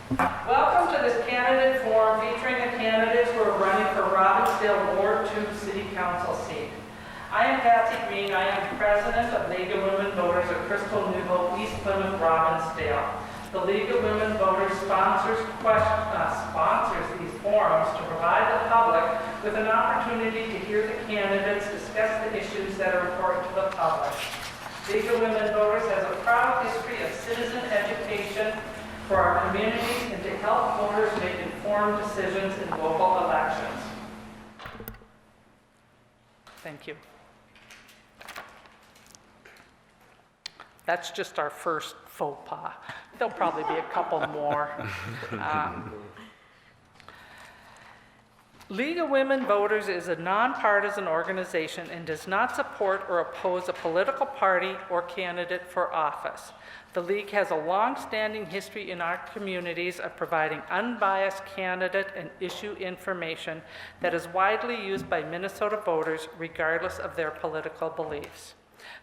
Welcome to this candidate forum featuring the candidates who are running for Robbinsdale Ward 2 City Council seat. I am Patsy Green. I am President of League of Women Voters of Crystal New Hope, East Plymouth, Robbinsdale. The League of Women Voters sponsors these forums to provide the public with an opportunity to hear the candidates discuss the issues that are important to the public. League of Women Voters has a proud history of citizen education for our communities and to help voters make informed decisions in local elections. Thank you. That's just our first faux pas. There'll probably be a couple more. League of Women Voters is a nonpartisan organization and does not support or oppose a political party or candidate for office. The League has a long-standing history in our communities of providing unbiased candidate and issue information that is widely used by Minnesota voters regardless of their political beliefs.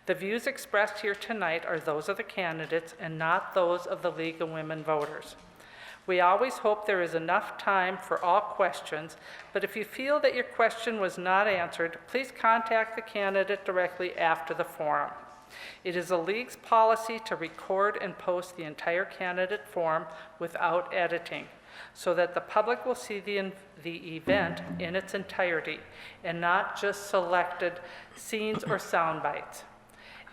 The views expressed here tonight are those of the candidates and not those of the League of Women Voters. We always hope there is enough time for all questions, but if you feel that your question was not answered, please contact the candidate directly after the forum. It is the League's policy to record and post the entire candidate forum without editing, so that the public will see the event in its entirety and not just selected scenes or sound bites.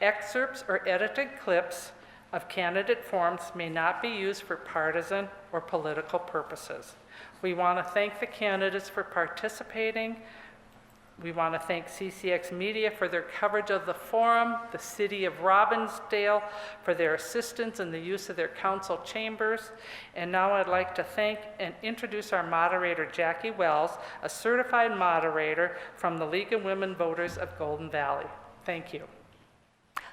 Excerpts or edited clips of candidate forums may not be used for partisan or political purposes. We want to thank the candidates for participating. We want to thank CCX Media for their coverage of the forum, the City of Robbinsdale for their assistance in the use of their council chambers. And now I'd like to thank and introduce our moderator, Jackie Wells, a certified moderator from the League of Women Voters of Golden Valley. Thank you.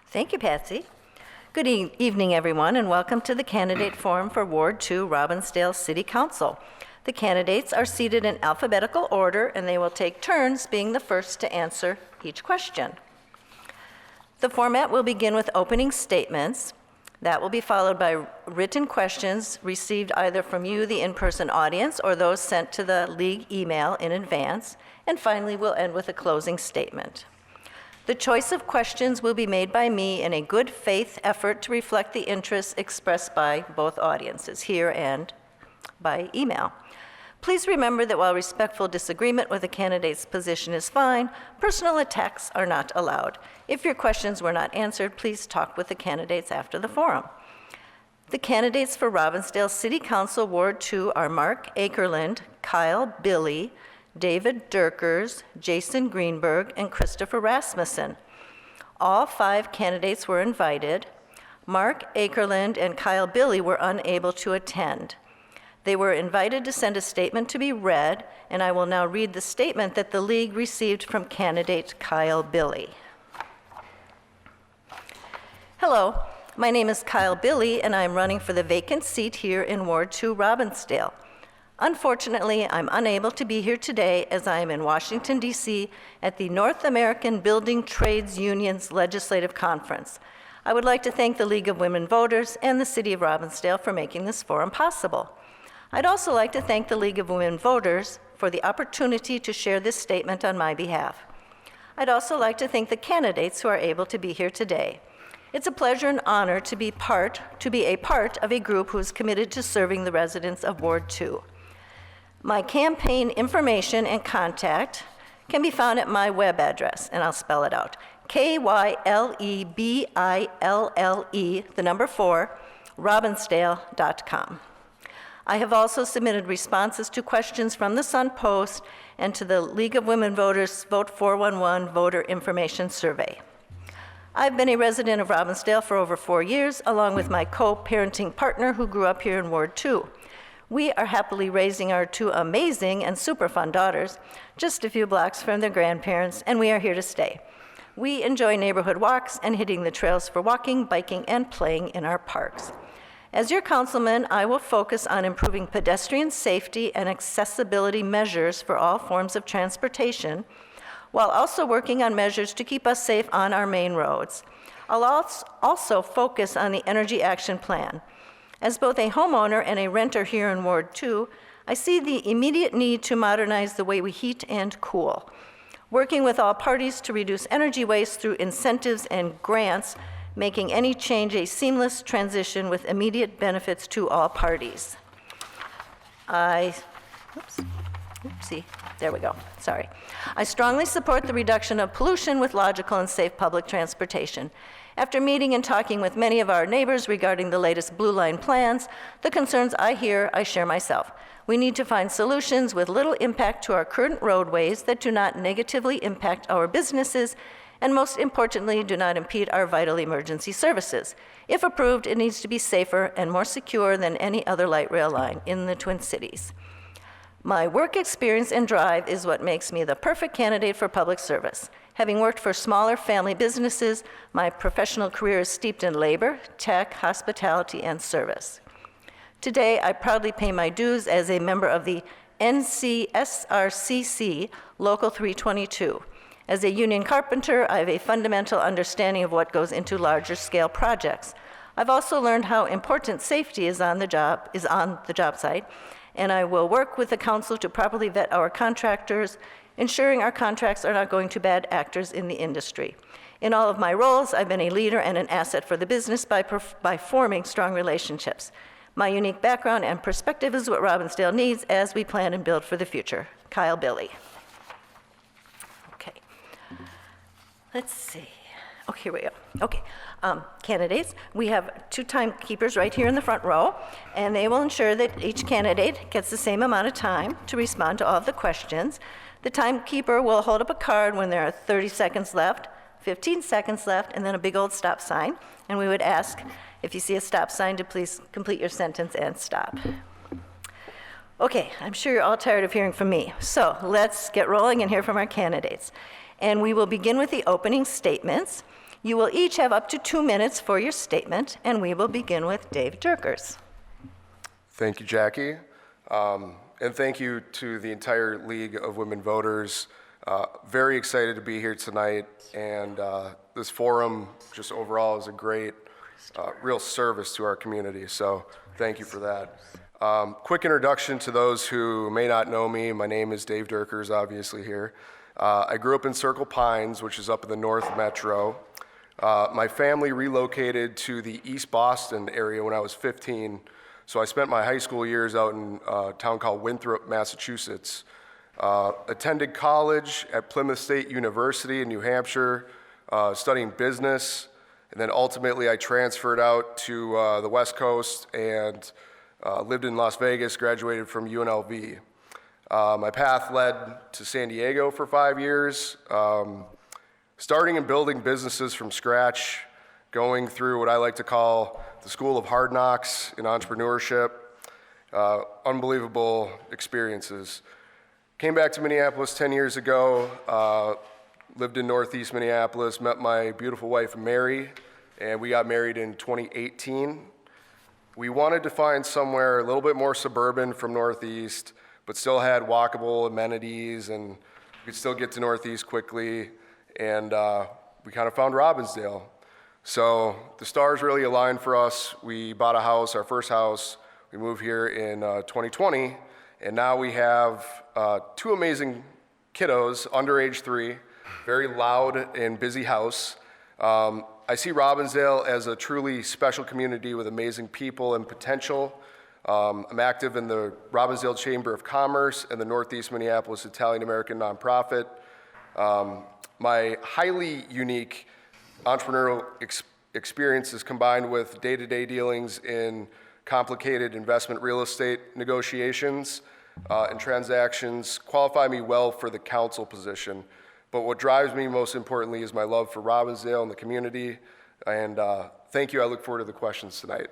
Thank you, Patsy. Good evening, everyone, and welcome to the candidate forum for Ward 2 Robbinsdale City Council. The candidates are seated in alphabetical order, and they will take turns being the first to answer each question. The format will begin with opening statements. That will be followed by written questions received either from you, the in-person audience, or those sent to the League email in advance. And finally, we'll end with a closing statement. The choice of questions will be made by me in a good faith effort to reflect the interests expressed by both audiences, here and by email. Please remember that while respectful disagreement with a candidate's position is fine, personal attacks are not allowed. If your questions were not answered, please talk with the candidates after the forum. The candidates for Robbinsdale City Council Ward 2 are Mark Akerlund, Kyle Billy, David Durkers, Jason Greenberg, and Christopher Rasmussen. All 5 candidates were invited. Mark Akerlund and Kyle Billy were unable to attend. They were invited to send a statement to be read, and I will now read the statement that the League received from candidate Kyle Billy. Hello, my name is Kyle Billy, and I'm running for the vacant seat here in Ward 2 Robbinsdale. Unfortunately, I'm unable to be here today as I am in Washington, D.C. at the North American Building Trades Union's Legislative Conference. I would like to thank the League of Women Voters and the City of Robbinsdale for making this forum possible. I'd also like to thank the League of Women Voters for the opportunity to share this statement on my behalf. I'd also like to thank the candidates who are able to be here today. It's a pleasure and honor to be a part of a group who is committed to serving the residents of Ward 2. My campaign information and contact can be found at my web address, and I'll spell it out. KYLEBILLE, 4, robbinsdale.com. I have also submitted responses to questions from the Sun Post and to the League of Women Voters Vote 411 Voter Information Survey. I've been a resident of Robbinsdale for over 4 years, along with my co-parenting partner who grew up here in Ward 2. We are happily raising our 2 amazing and super fun daughters, just a few blocks from their grandparents, and we are here to stay. We enjoy neighborhood walks and hitting the trails for walking, biking, and playing in our parks. As your councilman, I will focus on improving pedestrian safety and accessibility measures for all forms of transportation, while also working on measures to keep us safe on our main roads. I'll also focus on the Energy Action Plan. As both a homeowner and a renter here in Ward 2, I see the immediate need to modernize the way we heat and cool. Working with all parties to reduce energy waste through incentives and grants, making any change a seamless transition with immediate benefits to all parties. There we go, sorry. I strongly support the reduction of pollution with logical and safe public transportation. After meeting and talking with many of our neighbors regarding the latest Blue Line plans, the concerns I hear, I share myself. We need to find solutions with little impact to our current roadways that do not negatively impact our businesses, and most importantly, do not impede our vital emergency services. If approved, it needs to be safer and more secure than any other light rail line in the Twin Cities. My work experience and drive is what makes me the perfect candidate for public service. Having worked for smaller family businesses, my professional career is steeped in labor, tech, hospitality, and service. Today, I proudly pay my dues as a member of the NCSRCC Local 322. As a union carpenter, I have a fundamental understanding of what goes into larger scale projects. I've also learned how important safety is on the job site, and I will work with the council to properly vet our contractors, ensuring our contracts are not going to bad actors in the industry. In all of my roles, I've been a leader and an asset for the business by forming strong relationships. My unique background and perspective is what Robbinsdale needs as we plan and build for the future. Kyle Billy. Okay. Let's see. Oh, here we go. Okay. Candidates, we have 2 timekeepers right here in the front row, and they will ensure that each candidate gets the same amount of time to respond to all of the questions. The timekeeper will hold up a card when there are 30 seconds left, 15 seconds left, and then a big old stop sign. And we would ask, if you see a stop sign, to please complete your sentence and stop. Okay, I'm sure you're all tired of hearing from me. So let's get rolling and hear from our candidates. And we will begin with the opening statements. You will each have up to 2 minutes for your statement, and we will begin with Dave Durkers. Thank you, Jackie. And thank you to the entire League of Women Voters. Very excited to be here tonight, and this forum just overall is a great, real service to our community, so thank you for that. Quick introduction to those who may not know me. My name is Dave Durkers, obviously here. I grew up in Circle Pines, which is up in the North Metro. My family relocated to the East Boston area when I was 15, so I spent my high school years out in a town called Winthrop, Massachusetts. Attended college at Plymouth State University in New Hampshire, studying business, and then ultimately I transferred out to the West Coast and lived in Las Vegas, graduated from UNLV. My path led to San Diego for 5 years, starting and building businesses from scratch, going through what I like to call the school of hard knocks in entrepreneurship, unbelievable experiences. Came back to Minneapolis 10 years ago, lived in Northeast Minneapolis, met my beautiful wife Mary, and we got married in 2018. We wanted to find somewhere a little bit more suburban from Northeast, but still had walkable amenities and we could still get to Northeast quickly. And we kind of found Robbinsdale. So the stars really aligned for us. We bought a house, our first house. We moved here in 2020, and now we have 2 amazing kiddos, under age 3, very loud and busy house. I see Robbinsdale as a truly special community with amazing people and potential. I'm active in the Robbinsdale Chamber of Commerce and the Northeast Minneapolis Italian-American nonprofit. My highly unique entrepreneurial experiences combined with day-to-day dealings in complicated investment real estate negotiations and transactions qualify me well for the council position. But what drives me most importantly is my love for Robbinsdale and the community. And thank you. I look forward to the questions tonight.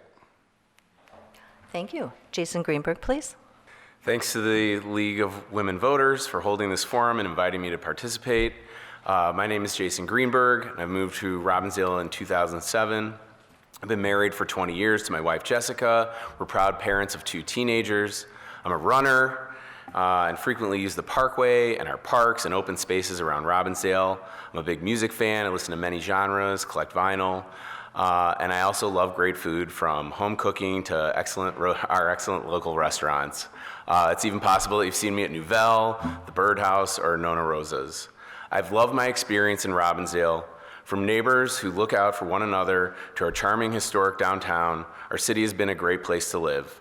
Thank you. Jason Greenberg, please. Thanks to the League of Women Voters for holding this forum and inviting me to participate. My name is Jason Greenberg, and I moved to Robbinsdale in 2007. I've been married for 20 years to my wife, Jessica. We're proud parents of 2 teenagers. I'm a runner and frequently use the Parkway and our parks and open spaces around Robbinsdale. I'm a big music fan. I listen to many genres, collect vinyl. And I also love great food, from home cooking to our excellent local restaurants. It's even possible that you've seen me at Nouvelle, the Birdhouse, or Nona Rosa's. I've loved my experience in Robbinsdale. From neighbors who look out for one another to our charming historic downtown, our city has been a great place to live.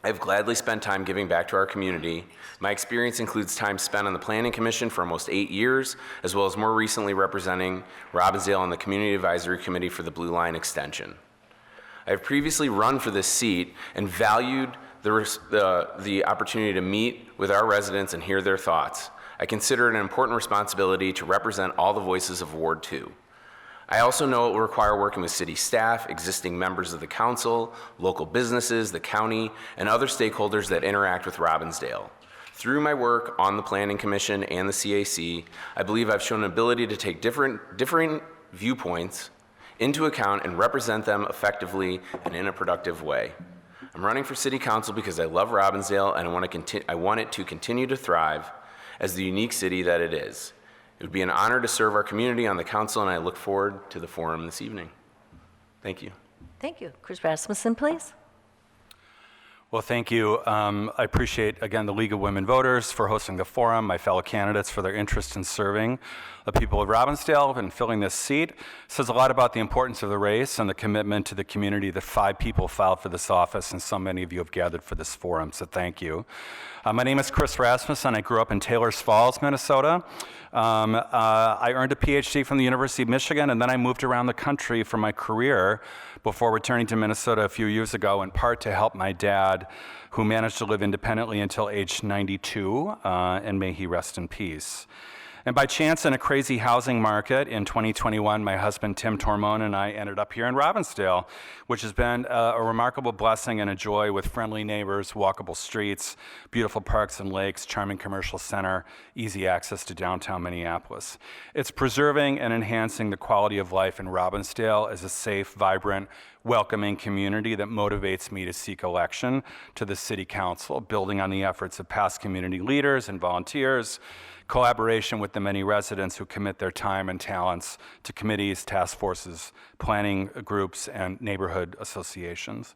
I've gladly spent time giving back to our community. My experience includes time spent on the Planning Commission for almost 8 years, as well as more recently representing Robbinsdale on the Community Advisory Committee for the Blue Line Extension. I have previously run for this seat and valued the opportunity to meet with our residents and hear their thoughts. I consider it an important responsibility to represent all the voices of Ward 2. I also know it will require working with city staff, existing members of the council, local businesses, the county, and other stakeholders that interact with Robbinsdale. Through my work on the Planning Commission and the CAC, I believe I've shown an ability to take different viewpoints into account and represent them effectively and in a productive way. I'm running for city council because I love Robbinsdale and I want it to continue to thrive as the unique city that it is. It would be an honor to serve our community on the council, and I look forward to the forum this evening. Thank you. Thank you. Chris Rasmussen, please. Well, thank you. I appreciate, again, the League of Women Voters for hosting the forum, my fellow candidates for their interest in serving the people of Robbinsdale and filling this seat. It says a lot about the importance of the race and the commitment to the community that 5 people filed for this office, and so many of you have gathered for this forum, so thank you. My name is Chris Rasmussen. I grew up in Taylors Falls, Minnesota. I earned a PhD from the University of Michigan, and then I moved around the country for my career before returning to Minnesota a few years ago, in part to help my dad, who managed to live independently until age 92, and may he rest in peace. And by chance, in a crazy housing market in 2021, my husband Tim Tormone and I ended up here in Robbinsdale, which has been a remarkable blessing and a joy, with friendly neighbors, walkable streets, beautiful parks and lakes, charming commercial center, easy access to downtown Minneapolis. It's preserving and enhancing the quality of life in Robbinsdale as a safe, vibrant, welcoming community that motivates me to seek election to the City Council, building on the efforts of past community leaders and volunteers, collaboration with the many residents who commit their time and talents to committees, task forces, planning groups, and neighborhood associations.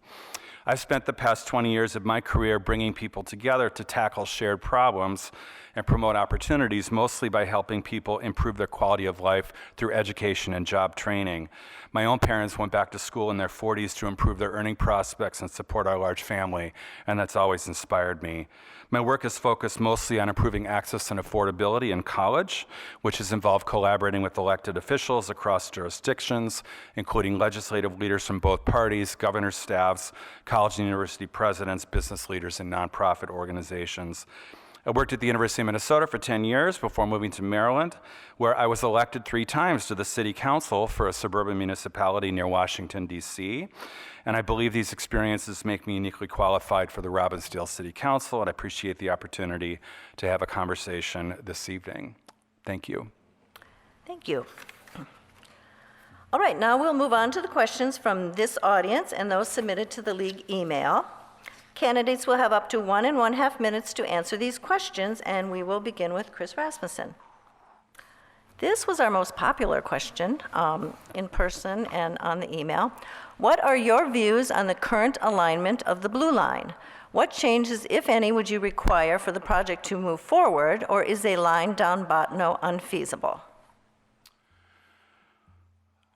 I've spent the past 20 years of my career bringing people together to tackle shared problems and promote opportunities, mostly by helping people improve their quality of life through education and job training. My own parents went back to school in their 40s to improve their earning prospects and support our large family, and that's always inspired me. My work is focused mostly on improving access and affordability in college, which has involved collaborating with elected officials across jurisdictions, including legislative leaders from both parties, governors' staffs, college and university presidents, business leaders, and nonprofit organizations. I worked at the University of Minnesota for 10 years before moving to Maryland, where I was elected 3 times to the City Council for a suburban municipality near Washington, D.C. And I believe these experiences make me uniquely qualified for the Robbinsdale City Council, and I appreciate the opportunity to have a conversation this evening. Thank you. Thank you. All right, now we'll move on to the questions from this audience and those submitted to the League email. Candidates will have up to 1 1/2 minutes to answer these questions, and we will begin with Chris Rasmussen. This was our most popular question in person and on the email. What are your views on the current alignment of the Blue Line? What changes, if any, would you require for the project to move forward, or is a line down Bottineau unfeasible?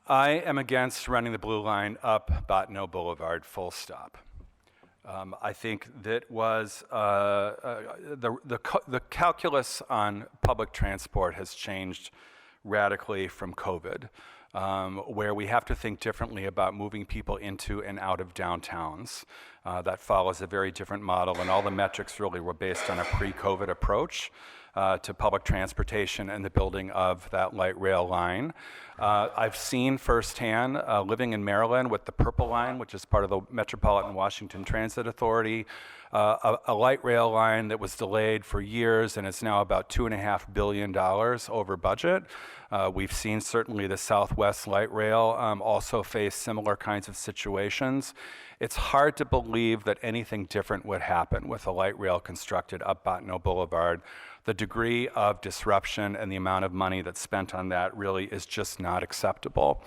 I am against running the Blue Line up Bottineau Boulevard, full stop. I think that was the calculus on public transport has changed radically from COVID, where we have to think differently about moving people into and out of downtowns. That follows a very different model, and all the metrics really were based on a pre-COVID approach to public transportation and the building of that light rail line. I've seen firsthand, living in Maryland with the Purple Line, which is part of the Metropolitan Washington Transit Authority, a light rail line that was delayed for years and is now about $2.5 billion over budget. We've seen certainly the Southwest Light Rail also face similar kinds of situations. It's hard to believe that anything different would happen with a light rail constructed up Bottineau Boulevard. The degree of disruption and the amount of money that's spent on that really is just not acceptable.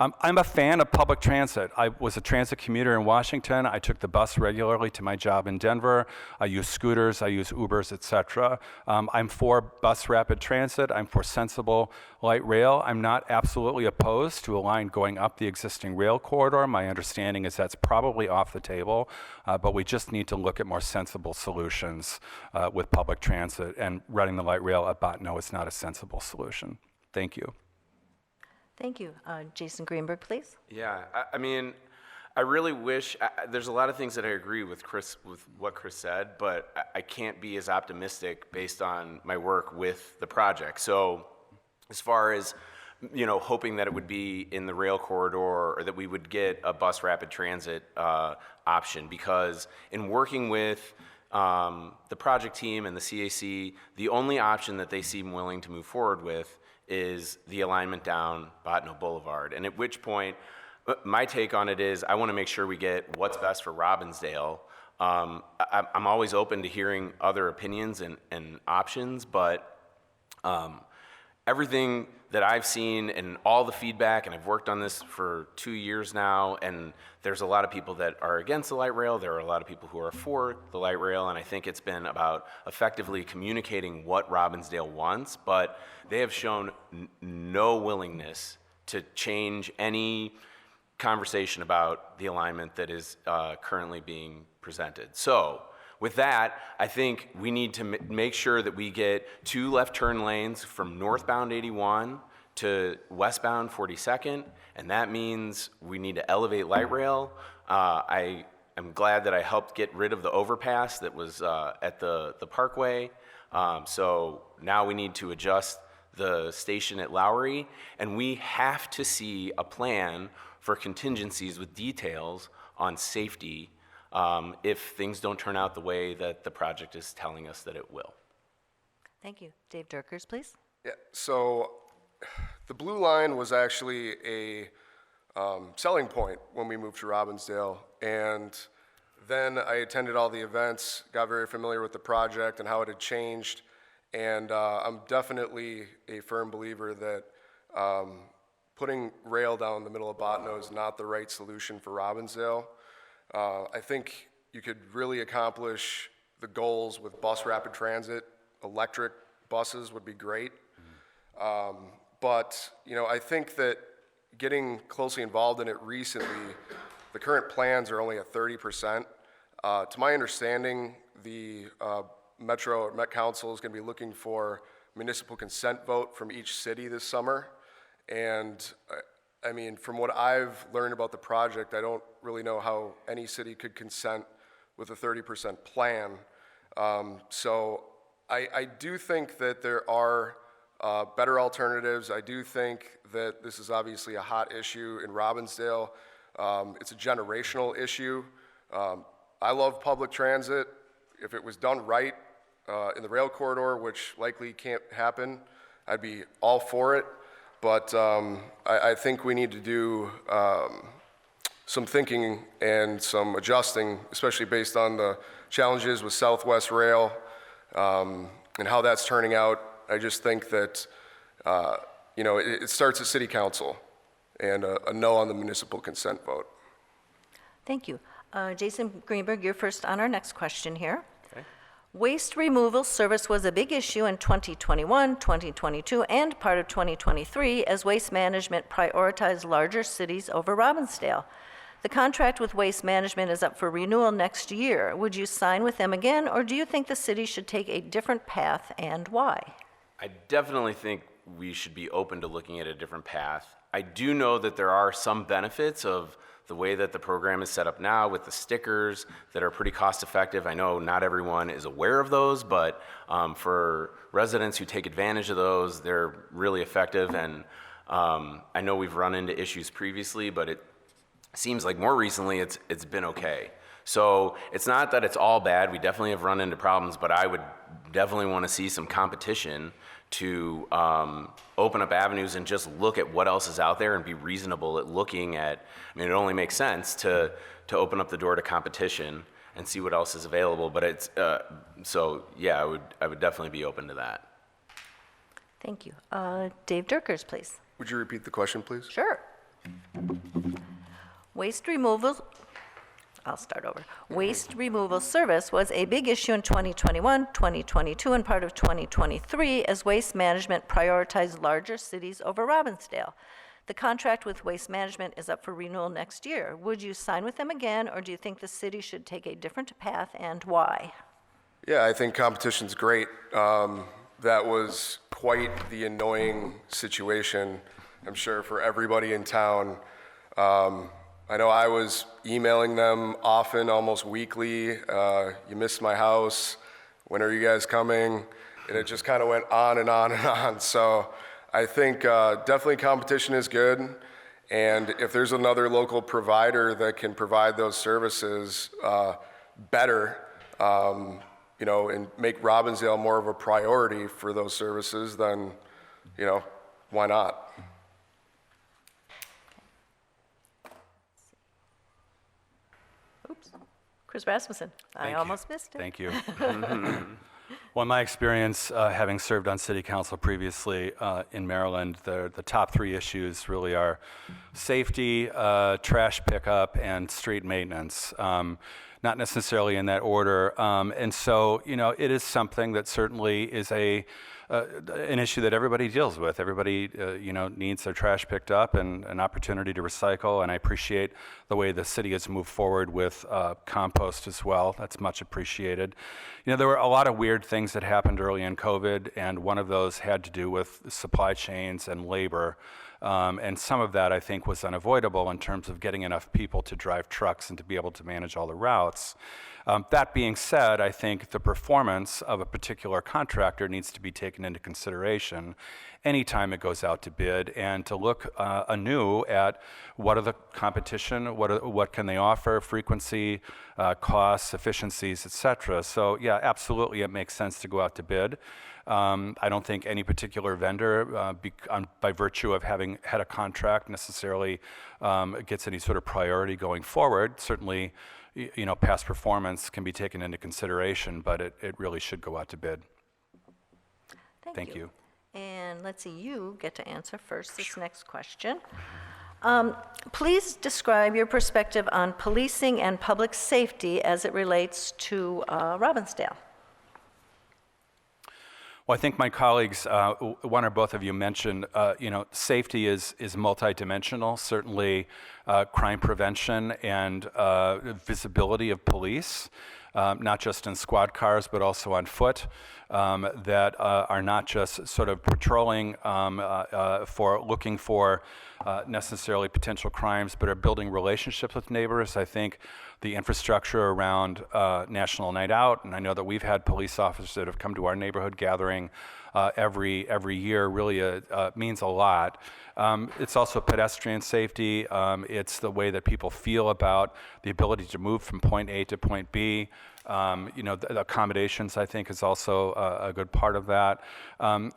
I'm a fan of public transit. I was a transit commuter in Washington. I took the bus regularly to my job in Denver. I use scooters, I use Ubers, etc. I'm for bus rapid transit. I'm for sensible light rail. I'm not absolutely opposed to a line going up the existing rail corridor. My understanding is that's probably off the table, but we just need to look at more sensible solutions with public transit, and running the light rail at Bottineau is not a sensible solution. Thank you. Thank you. Jason Greenberg, please. Yeah, I mean, I really wish, there's a lot of things that I agree with what Chris said, but I can't be as optimistic based on my work with the project. So as far as, hoping that it would be in the rail corridor or that we would get a bus rapid transit option, because in working with the project team and the CAC, the only option that they seem willing to move forward with is the alignment down Bottineau Boulevard. And at which point, my take on it is I want to make sure we get what's best for Robbinsdale. I'm always open to hearing other opinions and options, but everything that I've seen and all the feedback, and I've worked on this for 2 years now, and there's a lot of people that are against the light rail, there are a lot of people who are for the light rail, and I think it's been about effectively communicating what Robbinsdale wants, but they have shown no willingness to change any conversation about the alignment that is currently being presented. So with that, I think we need to make sure that we get 2 left turn lanes from northbound 81 to westbound 42nd, and that means we need to elevate light rail. I am glad that I helped get rid of the overpass that was at the Parkway. So now we need to adjust the station at Lowry, and we have to see a plan for contingencies with details on safety if things don't turn out the way that the project is telling us that it will. Thank you. Dave Durkers, please. Yeah, so the blue line was actually a selling point when we moved to Robbinsdale, and then I attended all the events, got very familiar with the project and how it had changed, and I'm definitely a firm believer that putting rail down the middle of Bottineau is not the right solution for Robbinsdale. I think you could really accomplish the goals with bus rapid transit. Electric buses would be great. But, I think that getting closely involved in it recently, the current plans are only at 30%. To my understanding, the Met Council is going to be looking for municipal consent vote from each city this summer. And I mean, from what I've learned about the project, I don't really know how any city could consent with a 30% plan. So I do think that there are better alternatives. I do think that this is obviously a hot issue in Robbinsdale. It's a generational issue. I love public transit. If it was done right in the rail corridor, which likely can't happen, I'd be all for it. But I think we need to do some thinking and some adjusting, especially based on the challenges with Southwest Rail and how that's turning out. I just think that, it starts at City Council and a no on the municipal consent vote. Thank you. Jason Greenberg, you're first on our next question here. Okay. Waste removal service was a big issue in 2021, 2022, and part of 2023 as waste management prioritized larger cities over Robbinsdale. The contract with Waste Management is up for renewal next year. Would you sign with them again, or do you think the city should take a different path, and why? I definitely think we should be open to looking at a different path. I do know that there are some benefits of the way that the program is set up now with the stickers that are pretty cost effective. I know not everyone is aware of those, but for residents who take advantage of those, they're really effective. And I know we've run into issues previously, but it seems like more recently it's been okay. So it's not that it's all bad. We definitely have run into problems, but I would definitely want to see some competition to open up avenues and just look at what else is out there and be reasonable at looking at. I mean, it only makes sense to open up the door to competition and see what else is available. But it's so yeah, I would definitely be open to that. Thank you. Dave Durkers, please. Would you repeat the question, please? Sure. Waste removal, I'll start over. Waste removal service was a big issue in 2021, 2022, and part of 2023 as waste management prioritized larger cities over Robbinsdale. The contract with Waste Management is up for renewal next year. Would you sign with them again, or do you think the city should take a different path, and why? Yeah, I think competition's great. That was quite the annoying situation, I'm sure, for everybody in town. I know I was emailing them often, almost weekly. You missed my house. When are you guys coming? And it just kind of went on and on and on. So I think definitely competition is good. And if there's another local provider that can provide those services better, and make Robbinsdale more of a priority for those services, then, why not? Oops. Chris Rasmussen. I almost missed it. Thank you. Well, in my experience, having served on city council previously in Maryland, the top three issues really are safety, trash pickup, and street maintenance. Not necessarily in that order. And so, it is something that certainly is an issue that everybody deals with. Everybody, needs their trash picked up and an opportunity to recycle. And I appreciate the way the city has moved forward with compost as well. That's much appreciated. There were a lot of weird things that happened early in COVID, and one of those had to do with supply chains and labor. And some of that, I think, was unavoidable in terms of getting enough people to drive trucks and to be able to manage all the routes. That being said, I think the performance of a particular contractor needs to be taken into consideration anytime it goes out to bid, and to look anew at what are the competition, what can they offer, frequency, costs, efficiencies, et cetera. So yeah, absolutely it makes sense to go out to bid. I don't think any particular vendor, by virtue of having had a contract, necessarily gets any sort of priority going forward. Certainly, past performance can be taken into consideration, but it really should go out to bid. Thank you. And let's see, you get to answer first this next question. Please describe your perspective on policing and public safety as it relates to Robbinsdale. Well, I think my colleagues, one or both of you mentioned, safety is multidimensional. Certainly, crime prevention and visibility of police, not just in squad cars, but also on foot, that are not just sort of patrolling for looking for necessarily potential crimes, but are building relationships with neighbors. I think the infrastructure around National Night Out, and I know that we've had police officers that have come to our neighborhood gathering every year, really means a lot. It's also pedestrian safety. It's the way that people feel about the ability to move from point A to point B. The accommodations, I think, is also a good part of that.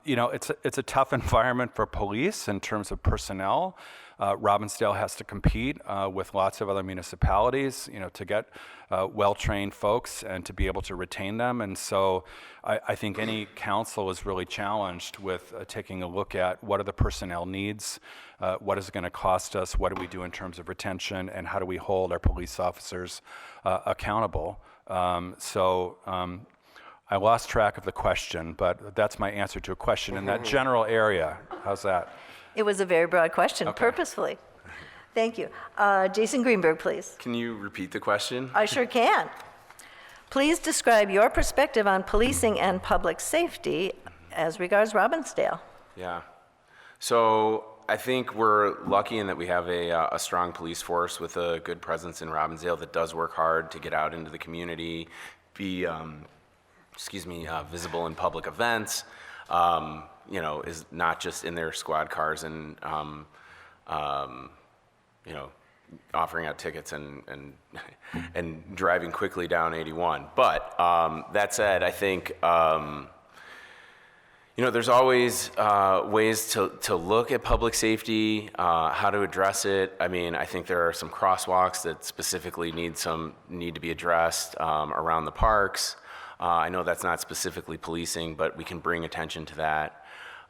It's a tough environment for police in terms of personnel. Robbinsdale has to compete with lots of other municipalities, to get well-trained folks and to be able to retain them. And so I think any council is really challenged with taking a look at what are the personnel needs, what is it going to cost us, what do we do in terms of retention, and how do we hold our police officers accountable. I lost track of the question, but that's my answer to a question in that general area. How's that? It was a very broad question, Okay. Purposefully. Thank you. Jason Greenberg, please. Can you repeat the question? I sure can. Please describe your perspective on policing and public safety as regards Robbinsdale. Yeah. So I think we're lucky in that we have a strong police force with a good presence in Robbinsdale that does work hard to get out into the community, be, visible in public events, is not just in their squad cars and, offering out tickets and driving quickly down 81. But that said, I think, there's always ways to look at public safety, how to address it. I mean, I think there are some crosswalks that specifically need to be addressed around the parks. I know that's not specifically policing, but we can bring attention to that.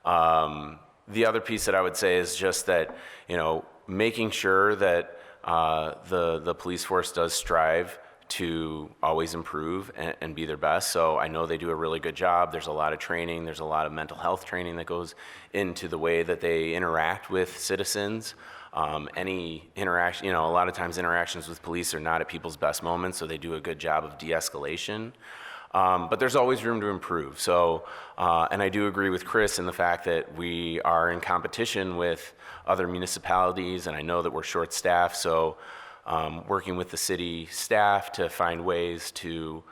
The other piece that I would say is just that, making sure that the police force does strive to always improve and be their best. So I know they do a really good job. There's a lot of training. There's a lot of mental health training that goes into the way that they interact with citizens. Any interaction, a lot of times interactions with police are not at people's best moments, so they do a good job of de-escalation. But there's always room to improve. So, and I do agree with Chris in the fact that we are in competition with other municipalities, and I know that we're short-staffed, so working with the city staff to find ways to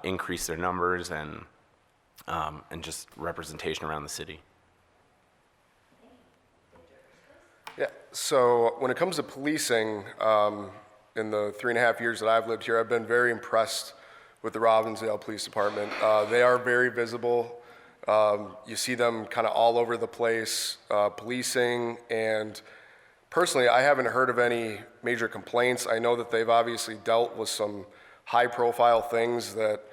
increase their numbers and just representation around the city. Yeah, so when it comes to policing, in the 3.5 years that I've lived here, I've been very impressed with the Robbinsdale Police Department. They are very visible. You see them kind of all over the place, policing, and personally, I haven't heard of any major complaints. I know that they've obviously dealt with some high-profile things that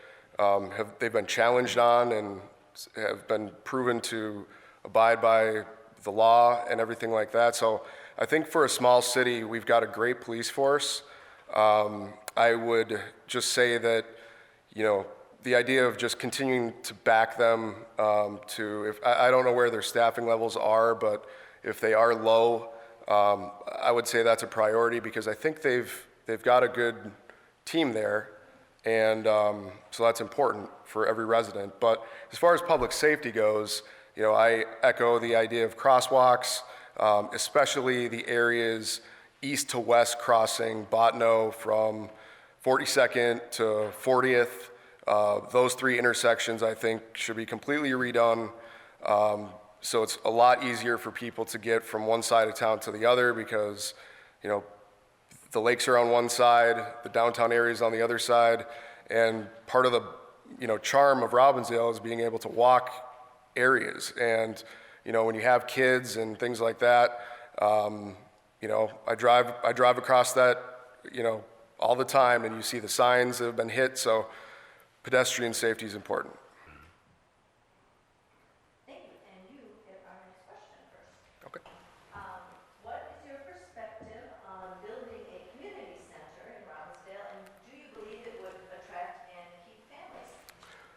they've been challenged on and have been proven to abide by the law and everything like that. So I think for a small city, we've got a great police force. I would just say that, the idea of just continuing to back them I don't know where their staffing levels are, but if they are low, I would say that's a priority because I think they've got a good team there, and so that's important for every resident. But as far as public safety goes, I echo the idea of crosswalks, especially the areas east to west crossing Botno from 42nd to 40th. Those 3 intersections, I think, should be completely redone. So it's a lot easier for people to get from one side of town to the other because, the lakes are on one side, the downtown area is on the other side, and part of the, charm of Robbinsdale is being able to walk areas. And, when you have kids and things like that, I drive across that, all the time, and you see the signs that have been hit, so pedestrian safety is important. Thank you. And you get our next question first. Okay. What is your perspective on building a community center in Robbinsdale, and do you believe it would attract and keep families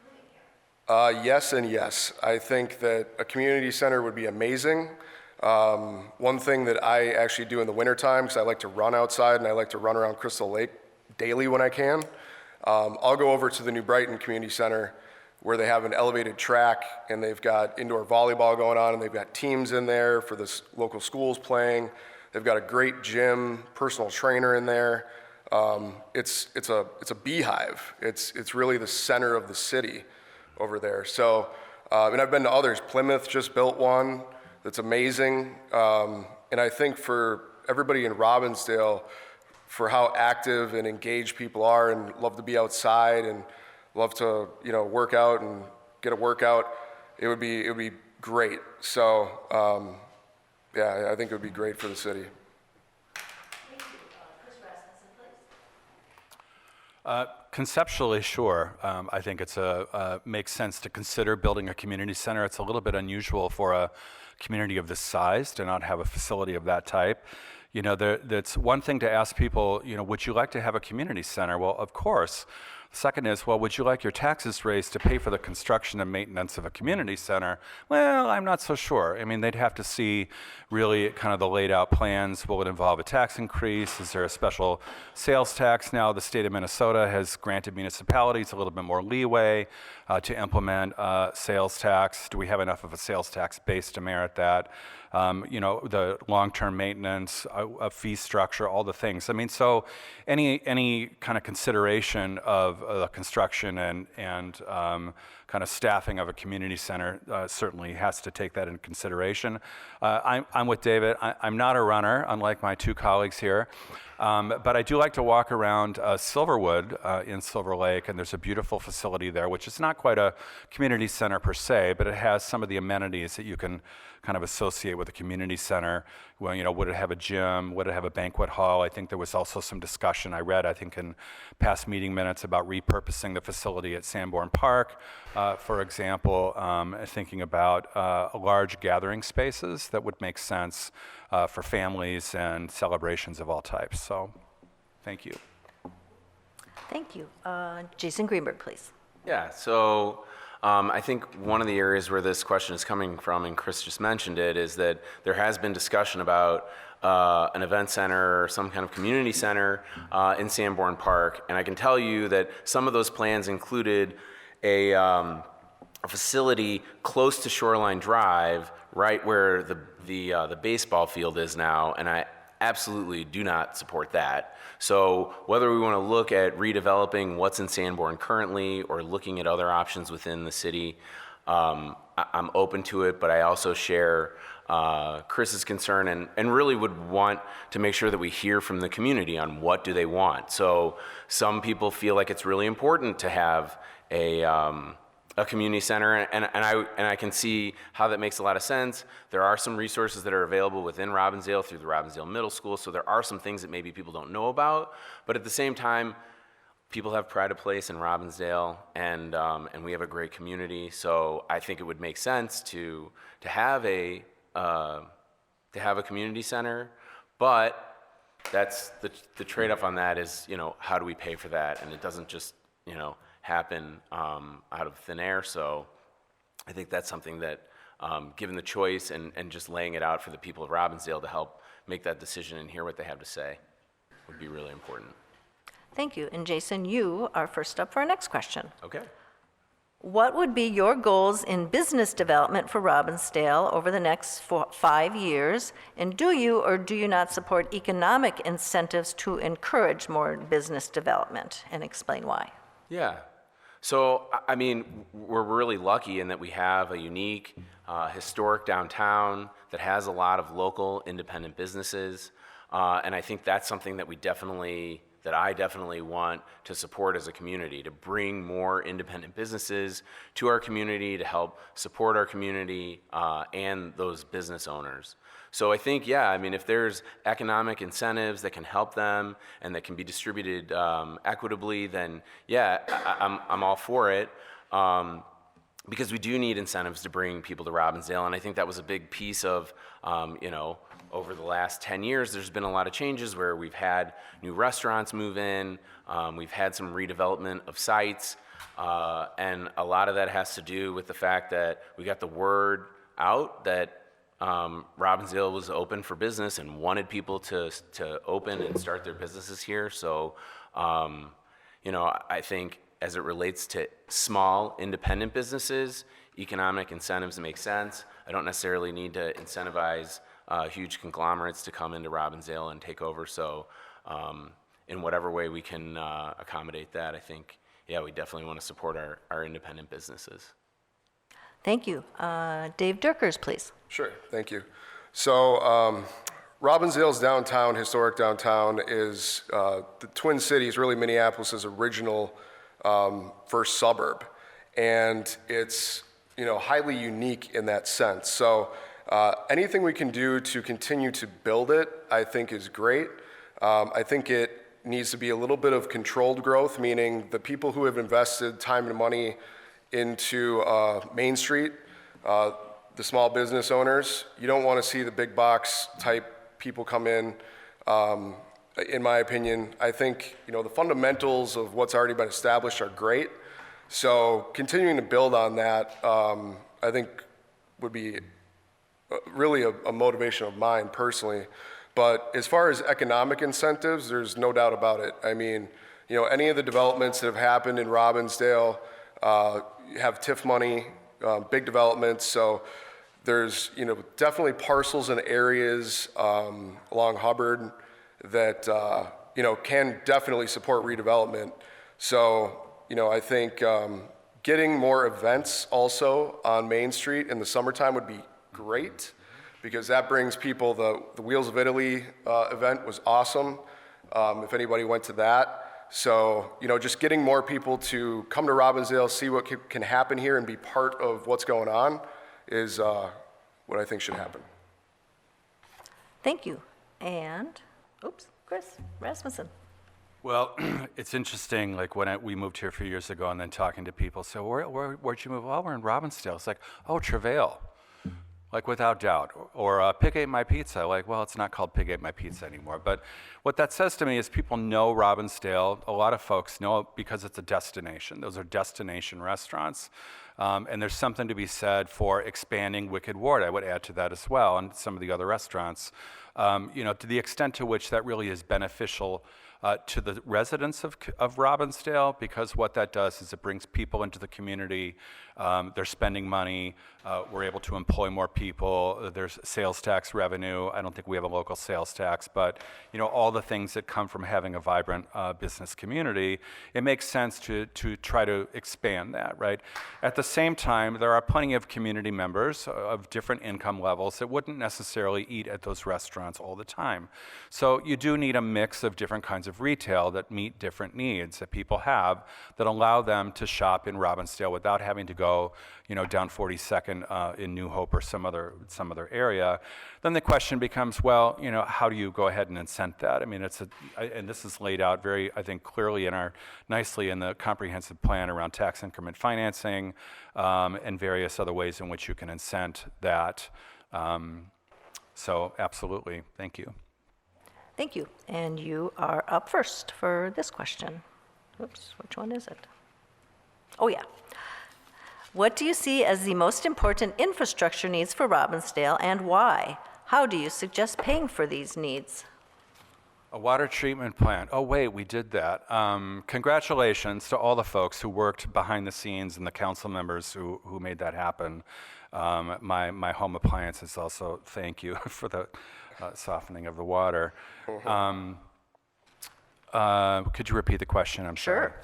living here? Yes and yes. I think that a community center would be amazing. One thing that I actually do in the wintertime, because I like to run outside and I like to run around Crystal Lake daily when I can, I'll go over to the New Brighton Community Center where they have an elevated track and they've got indoor volleyball going on and they've got teams in there for the local schools playing. They've got a great gym, personal trainer in there. It's a beehive. It's really the center of the city over there. So, and I've been to others. Plymouth just built one that's amazing. And I think for everybody in Robbinsdale, for how active and engaged people are and love to be outside and love to, work out and get a workout, it would be great. So, yeah, I think it would be great for the city. Thank you. Chris Rasmussen, please. Conceptually, sure. I think it's makes sense to consider building a community center. It's a little bit unusual for a community of this size to not have a facility of that type. That's one thing to ask people, would you like to have a community center? Well, of course. Second is, well, would you like your taxes raised to pay for the construction and maintenance of a community center? Well, I'm not so sure. I mean, they'd have to see really kind of the laid out plans. Will it involve a tax increase? Is there a special sales tax now? The state of Minnesota has granted municipalities a little bit more leeway to implement sales tax. Do we have enough of a sales tax base to merit that? The long-term maintenance, a fee structure, all the things. I mean, so any kind of consideration of the construction and kind of staffing of a community center certainly has to take that into consideration. I'm with David. I'm not a runner, unlike my 2 colleagues here. But I do like to walk around Silverwood in Silver Lake, and there's a beautiful facility there, which is not quite a community center per se, but it has some of the amenities that you can kind of associate with a community center. Well, you know, would it have a gym? Would it have a banquet hall? I think there was also some discussion I read, I think in past meeting minutes, about repurposing the facility at Sanborn Park, for example, thinking about large gathering spaces that would make sense for families and celebrations of all types. So, thank you. Thank you. Jason Greenberg, please. Yeah, so I think one of the areas where this question is coming from, and Chris just mentioned it, is that there has been discussion about an event center or some kind of community center in Sanborn Park. And I can tell you that some of those plans included a facility close to Shoreline Drive, right where the baseball field is now, and I absolutely do not support that. So whether we want to look at redeveloping what's in Sanborn currently or looking at other options within the city, I'm open to it, but I also share Chris's concern and really would want to make sure that we hear from the community on what do they want. So some people feel like it's really important to have a community center, and I can see how that makes a lot of sense. There are some resources that are available within Robbinsdale through the Robbinsdale Middle School, so there are some things that maybe people don't know about, but at the same time, people have pride of place in Robbinsdale, and we have a great community, so I think it would make sense to have a community center, but that's the trade-off on that is, you know, how do we pay for that? And it doesn't just, you know, happen out of thin air. So I think that's something that, given the choice and just laying it out for the people of Robbinsdale to help make that decision and hear what they have to say would be really important. Thank you. And Jason, you are first up for our next question. Okay. What would be your goals in business development for Robbinsdale over the next 5 years? And do you or do you not support economic incentives to encourage more business development? And explain why. Yeah. So, I mean, we're really lucky in that we have a unique, historic downtown that has a lot of local independent businesses. And I think that's something that I definitely want to support as a community, to bring more independent businesses to our community, to help support our community and those business owners. So I think, yeah, I mean, if there's economic incentives that can help them and that can be distributed equitably, then yeah, I'm all for it. Because we do need incentives to bring people to Robbinsdale, and I think that was a big piece of, you know, over the last 10 years, there's been a lot of changes where we've had new restaurants move in, we've had some redevelopment of sites, and a lot of that has to do with the fact that we got the word out that Robbinsdale was open for business and wanted people to open and start their businesses here. So, you know, I think as it relates to small independent businesses, economic incentives make sense. I don't necessarily need to incentivize huge conglomerates to come into Robbinsdale and take over. So in whatever way we can accommodate that, I think, yeah, we definitely want to support our independent businesses. Thank you. Dave Durkers, please. Sure, thank you. So Robbinsdale's downtown, historic downtown, is the Twin Cities, really Minneapolis' original first suburb. And it's, you know, highly unique in that sense. So anything we can do to continue to build it, I think is great. I think it needs to be a little bit of controlled growth, meaning the people who have invested time and money into Main Street, the small business owners, you don't want to see the big box type people come in my opinion. I think, you know, the fundamentals of what's already been established are great. So continuing to build on that, I think would be really a motivation of mine personally. But as far as economic incentives, there's no doubt about it. I mean, you know, any of the developments that have happened in Robbinsdale have TIF money, big developments. So there's, you know, definitely parcels and areas along Hubbard that, you know, can definitely support redevelopment. So, you know, I think getting more events also on Main Street in the summertime would be great, because that brings people, the Wheels of Italy event was awesome. if anybody went to that. So, just getting more people to come to Robbinsdale, see what can happen here and be part of what's going on is what I think should happen. Thank you. And, Chris Rasmussen. Well, it's interesting, like when we moved here a few years ago and then talking to people, so where'd you move? Oh, we're in Robbinsdale. It's like, oh, Travail, like without doubt. Or Pig Ate My Pizza, like, well, it's not called Pig Ate My Pizza anymore. But what that says to me is people know Robbinsdale. A lot of folks know it because it's a destination. Those are destination restaurants. And there's something to be said for expanding Wicked Ward. I would add to that as well, and some of the other restaurants. To the extent to which that really is beneficial to the residents of Robbinsdale, because what that does is it brings people into the community. They're spending money. We're able to employ more people. There's sales tax revenue. I don't think we have a local sales tax, but all the things that come from having a vibrant business community, it makes sense to try to expand that, right? At the same time, there are plenty of community members of different income levels that wouldn't necessarily eat at those restaurants all the time. So you do need a mix of different kinds of retail that meet different needs that people have that allow them to shop in Robbinsdale without having to go, down 42nd in New Hope or some other area. Then the question becomes, well, how do you go ahead and incent that? I mean, and this is laid out very, I think, clearly nicely in the comprehensive plan around tax increment financing and various other ways in which you can incent that. So absolutely, thank you. Thank you. And you are up first for this question. Oops, which one is it? Oh, yeah. What do you see as the most important infrastructure needs for Robbinsdale and why? How do you suggest paying for these needs? A water treatment plant. Oh, wait, we did that. Congratulations to all the folks who worked behind the scenes and the council members who made that happen. My home appliances also, thank you for the softening of the water. Could you repeat the question? I'm sorry. Sure.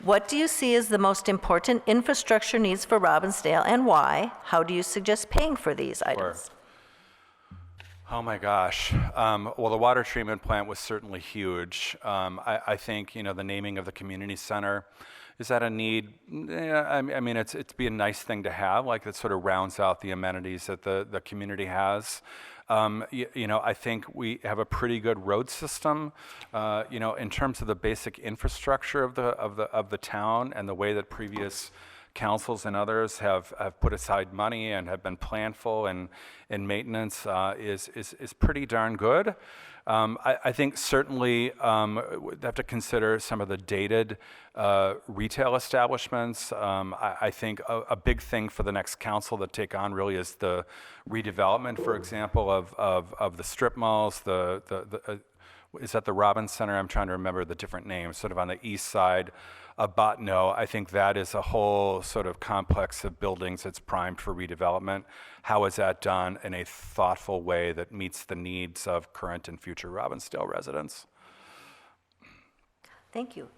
What do you see as the most important infrastructure needs for Robbinsdale and why? How do you suggest paying for these items? Oh my gosh. Well, the water treatment plant was certainly huge. I think, the naming of the community center, is that a need? Yeah, I mean, it'd be a nice thing to have, like that sort of rounds out the amenities that the community has. I think we have a pretty good road system, in terms of the basic infrastructure of the town and the way that previous councils and others have put aside money and have been planful and maintenance is pretty darn good. I think certainly we have to consider some of the dated retail establishments. I think a big thing for the next council to take on really is the redevelopment, for example, of the strip malls, is that the Robbins Center? I'm trying to remember the different names, sort of on the east side of Bottineau. I think that is a whole sort of complex of buildings that's primed for redevelopment. How is that done in a thoughtful way that meets the needs of current and future Robbinsdale residents? Thank you.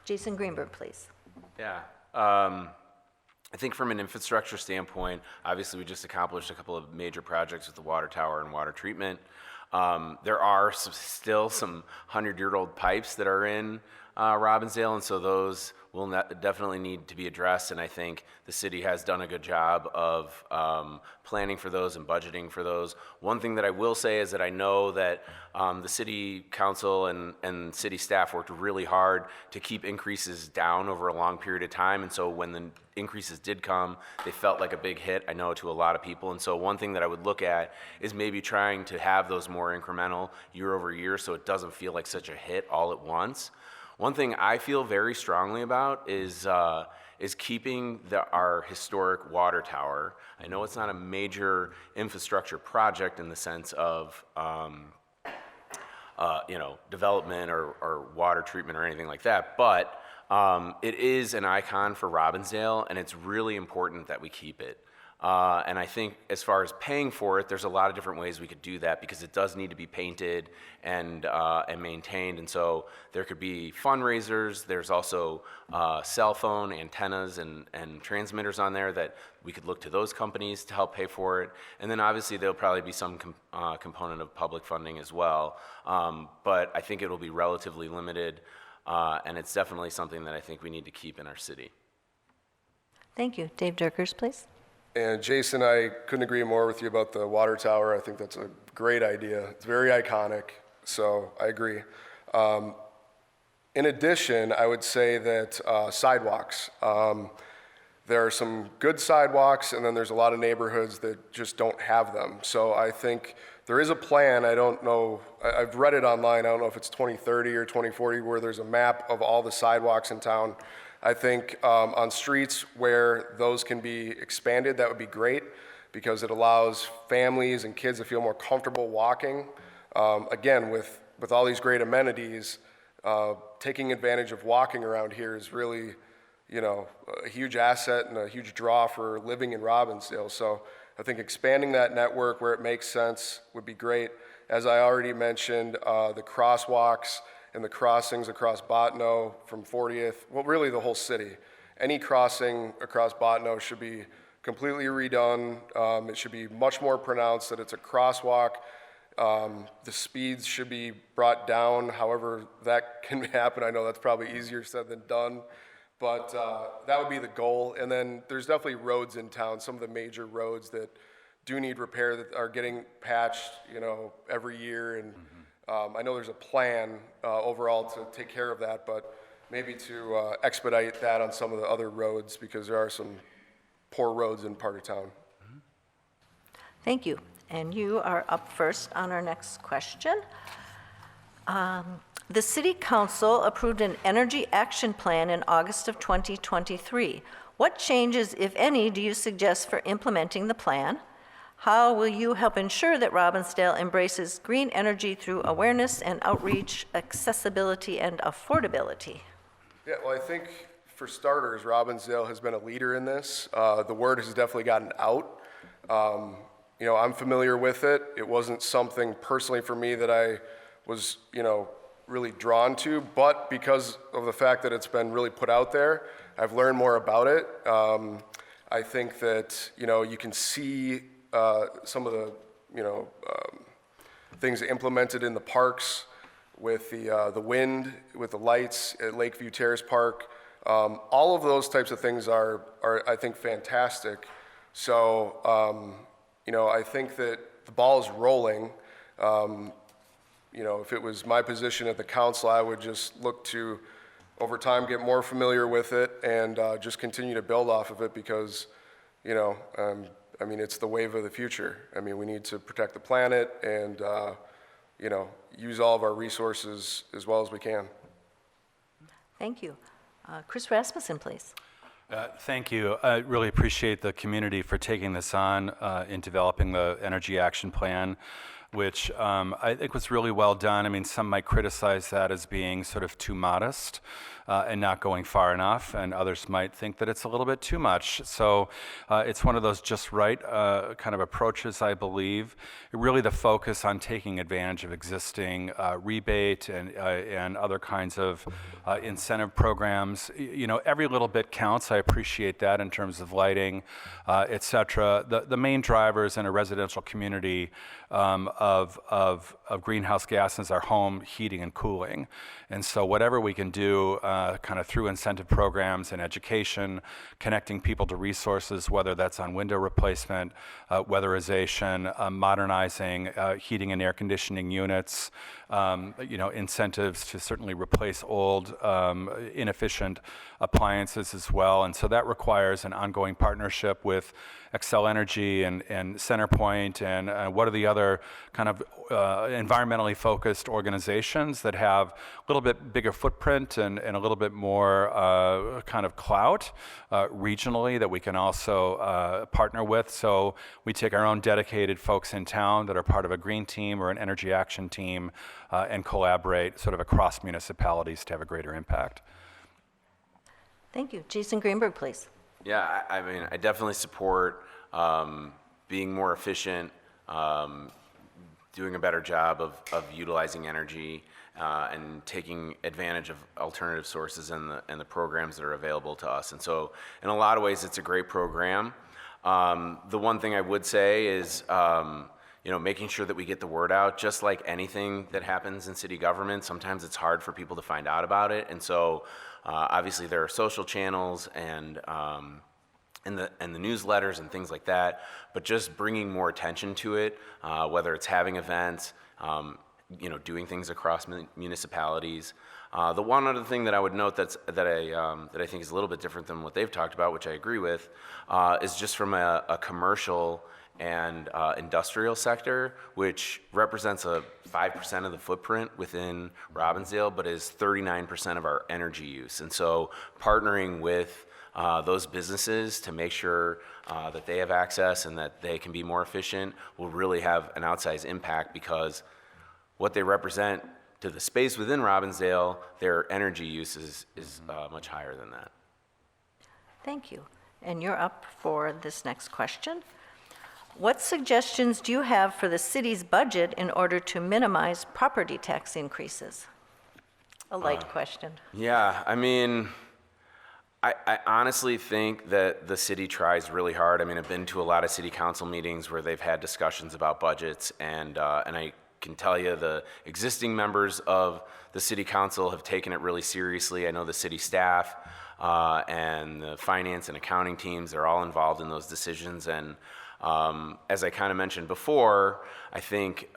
Jason Greenberg, please. Yeah. I think from an infrastructure standpoint, obviously we just accomplished a couple of major projects with the water tower and water treatment. There are still some 100-year-old pipes that are in Robbinsdale, and so those will definitely need to be addressed, and I think the city has done a good job of planning for those and budgeting for those. One thing that I will say is that I know that the city council and city staff worked really hard to keep increases down over a long period of time, and so when the increases did come, they felt like a big hit, I know, to a lot of people. And so one thing that I would look at is maybe trying to have those more incremental year over year so it doesn't feel like such a hit all at once. One thing I feel very strongly about is keeping our historic water tower. I know it's not a major infrastructure project in the sense of development or water treatment or anything like that, but it is an icon for Robbinsdale, and it's really important that we keep it. And I think as far as paying for it, there's a lot of different ways we could do that because it does need to be painted and maintained. And so there could be fundraisers. There's also cell phone antennas and transmitters on there that we could look to those companies to help pay for it. And then obviously there'll probably be some component of public funding as well. But I think it'll be relatively limited. And it's definitely something that I think we need to keep in our city. Thank you. Dave Durkers, please. And Jason, I couldn't agree more with you about the water tower. I think that's a great idea. It's very iconic, so I agree. In addition, I would say that sidewalks. There are some good sidewalks, and then there's a lot of neighborhoods that just don't have them. So I think there is a plan. I don't know, I've read it online. I don't know if it's 2030 or 2040, where there's a map of all the sidewalks in town. I think on streets where those can be expanded, that would be great because it allows families and kids to feel more comfortable walking. Again, with all these great amenities, taking advantage of walking around here is really, a huge asset and a huge draw for living in Robbinsdale. So I think expanding that network where it makes sense would be great. As I already mentioned, the crosswalks and the crossings across Bottineau from 40th, well, really the whole city. Any crossing across Bottineau should be completely redone. It should be much more pronounced that it's a crosswalk. The speeds should be brought down, however that can happen. I know that's probably easier said than done, but that would be the goal. And then there's definitely roads in town, some of the major roads that do need repair that are getting patched, every year. And I know there's a plan overall to take care of that, but maybe to expedite that on some of the other roads because there are some poor roads in part of town. Thank you. And you are up first on our next question. The City Council approved an energy action plan in August of 2023. What changes, if any, do you suggest for implementing the plan? How will you help ensure that Robbinsdale embraces green energy through awareness and outreach, accessibility, and affordability? Yeah, well, I think for starters, Robbinsdale has been a leader in this. The word has definitely gotten out. I'm familiar with it. It wasn't something personally for me that I was, really drawn to, but because of the fact that it's been really put out there, I've learned more about it. I think that, you can see some of the, things implemented in the parks with the wind, with the lights at Lakeview Terrace Park. All of those types of things are I think, fantastic. So, I think that the ball is rolling. If it was my position at the council, I would just look to, over time, get more familiar with it and just continue to build off of it because, it's the wave of the future. We need to protect the planet and, use all of our resources as well as we can. Thank you. Chris Rasmussen, please. Thank you. I really appreciate the community for taking this on in developing the energy action plan, which I think was really well done. Some might criticize that as being sort of too modest and not going far enough, and others might think that it's a little bit too much. So it's one of those just right kind of approaches, I believe. Really the focus on taking advantage of existing rebate and other kinds of incentive programs. Every little bit counts. I appreciate that in terms of lighting, et cetera. The main drivers in a residential community of greenhouse gases are home heating and cooling. And so whatever we can do kind of through incentive programs and education, connecting people to resources, whether that's on window replacement, weatherization, modernizing heating and air conditioning units, incentives to certainly replace old, inefficient appliances as well. And so that requires an ongoing partnership with Xcel Energy and CenterPoint and what are the other kind of environmentally focused organizations that have a little bit bigger footprint and a little bit more kind of clout regionally that we can also partner with. So we take our own dedicated folks in town that are part of a green team or an energy action team and collaborate sort of across municipalities to have a greater impact. Thank you. Jason Greenberg, please. Yeah, I definitely support being more efficient, doing a better job of utilizing energy, and taking advantage of alternative sources and the programs that are available to us. And so in a lot of ways, it's a great program. The one thing I would say is, making sure that we get the word out. Just like anything that happens in city government, sometimes it's hard for people to find out about it. And so obviously there are social channels and the newsletters and things like that, but just bringing more attention to it, whether it's having events, doing things across municipalities. The one other thing that I would note that I think is a little bit different than what they've talked about, which I agree with, is just from a commercial and industrial sector, which represents a 5% of the footprint within Robbinsdale, but is 39% of our energy use. And so partnering with those businesses to make sure that they have access and that they can be more efficient will really have an outsized impact, because what they represent to the space within Robbinsdale, their energy use is much higher than that. Thank you. And you're up for this next question. What suggestions do you have for the city's budget in order to minimize property tax increases? A light question. Yeah, I mean, I honestly think that the city tries really hard. I mean, I've been to a lot of city council meetings where they've had discussions about budgets, and I can tell you the existing members of the city council have taken it really seriously. I know the city staff and the finance and accounting teams are all involved in those decisions. And as I kind of mentioned before, I think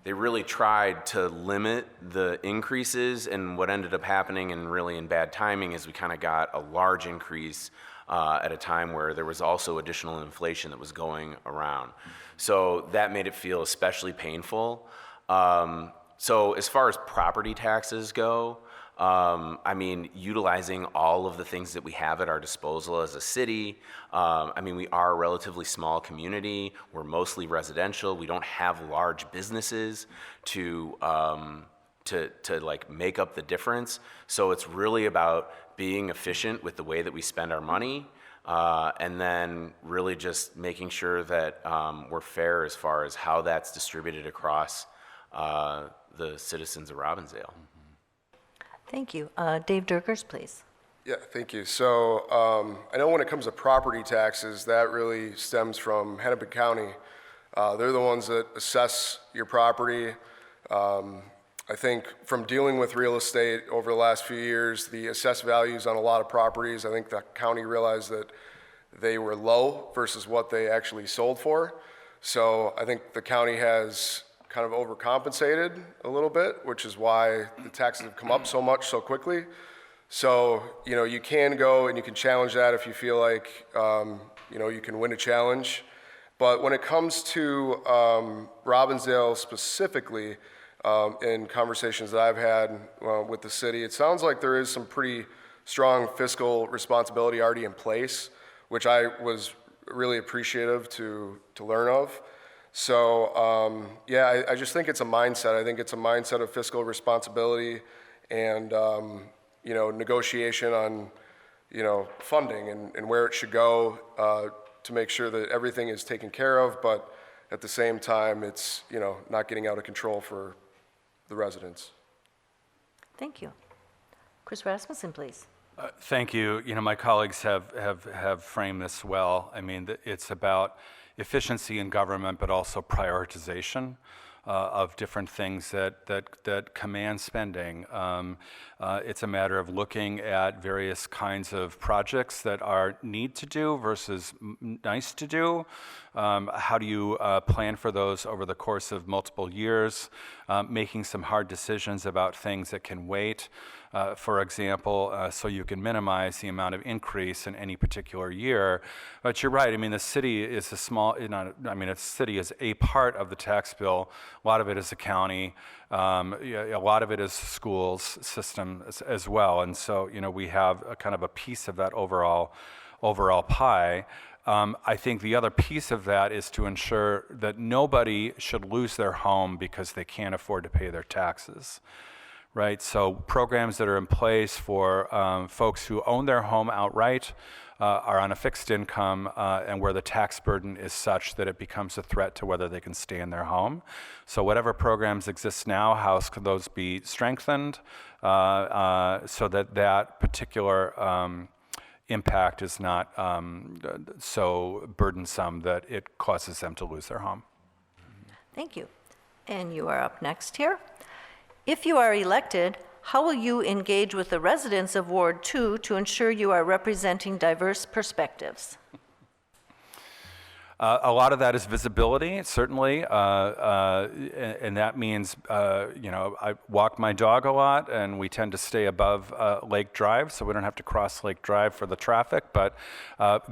they really tried to limit the increases, and what ended up happening, and really in bad timing, is we kind of got a large increase at a time where there was also additional inflation that was going around. So that made it feel especially painful. So as far as property taxes go, I mean, utilizing all of the things that we have at our disposal as a city. I mean, we are a relatively small community. We're mostly residential. We don't have large businesses to like make up the difference. So it's really about being efficient with the way that we spend our money, and then really just making sure that we're fair as far as how that's distributed across the citizens of Robbinsdale. Thank you. Dave Durkers, please. Yeah, thank you. So I know when it comes to property taxes, that really stems from Hennepin County. They're the ones that assess your property. I think from dealing with real estate over the last few years, the assessed values on a lot of properties, I think the county realized that they were low versus what they actually sold for. So I think the county has kind of overcompensated a little bit, which is why the taxes have come up so much so quickly. So, you can go and you can challenge that if you feel like, you can win a challenge. But when it comes to Robbinsdale specifically, in conversations that I've had with the city, it sounds like there is some pretty strong fiscal responsibility already in place, which I was really appreciative to learn of. So, I just think it's a mindset. I think it's a mindset of fiscal responsibility and, negotiation on, funding and where it should go to make sure that everything is taken care of, but at the same time, it's, not getting out of control for the residents. Thank you. Chris Rasmussen, please. Thank you. My colleagues have framed this well. I mean, it's about efficiency in government, but also prioritization of different things that command spending. It's a matter of looking at various kinds of projects that are need to do versus nice to do. How do you plan for those over the course of multiple years? Making some hard decisions about things that can wait. For example, so you can minimize the amount of increase in any particular year. But you're right, I mean, the city is the city is a part of the tax bill. A lot of it is the county. A lot of it is schools system as well. And so, we have a kind of a piece of that overall pie. I think the other piece of that is to ensure that nobody should lose their home because they can't afford to pay their taxes. right? So programs that are in place for folks who own their home outright, are on a fixed income, and where the tax burden is such that it becomes a threat to whether they can stay in their home. So whatever programs exist now, how could those be strengthened so that that particular impact is not so burdensome that it causes them to lose their home. Thank you. And you are up next here. If you are elected, how will you engage with the residents of Ward 2 to ensure you are representing diverse perspectives? A lot of that is visibility, certainly, and that means, I walk my dog a lot, and we tend to stay above Lake Drive, so we don't have to cross Lake Drive for the traffic, but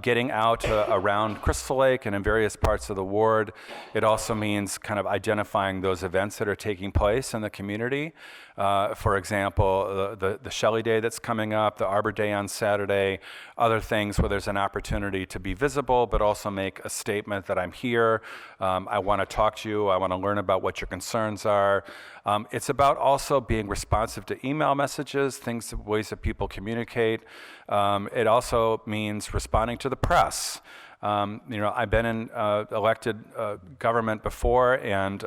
getting out around Crystal Lake and in various parts of the ward, it also means kind of identifying those events that are taking place in the community. For example, the Shelley Day that's coming up, the Arbor Day on Saturday, other things where there's an opportunity to be visible, but also make a statement that I'm here, I want to talk to you, I want to learn about what your concerns are. It's about also being responsive to email messages, ways that people communicate. It also means responding to the press. I've been in elected government before, and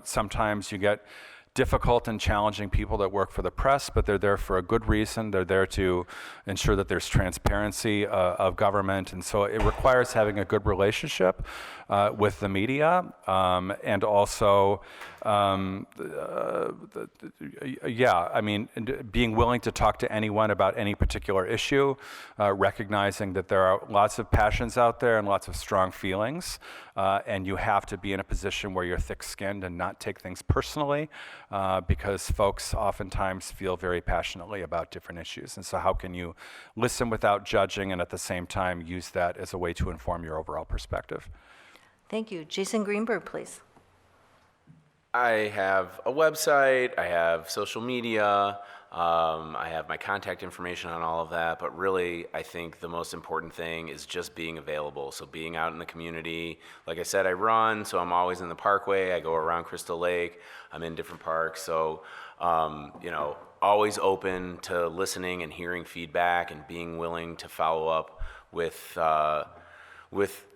sometimes you get difficult and challenging people that work for the press, but they're there for a good reason. They're there to ensure that there's transparency of government, and so it requires having a good relationship with the media, and also, being willing to talk to anyone about any particular issue, recognizing that there are lots of passions out there and lots of strong feelings, and you have to be in a position where you're thick-skinned and not take things personally, because folks oftentimes feel very passionately about different issues. And so how can you listen without judging and at the same time use that as a way to inform your overall perspective? Thank you. Jason Greenberg, please. I have a website, I have social media, I have my contact information on all of that, but really I think the most important thing is just being available. So being out in the community, like I said, I run, so I'm always in the parkway, I go around Crystal Lake, I'm in different parks, so always open to listening and hearing feedback and being willing to follow up with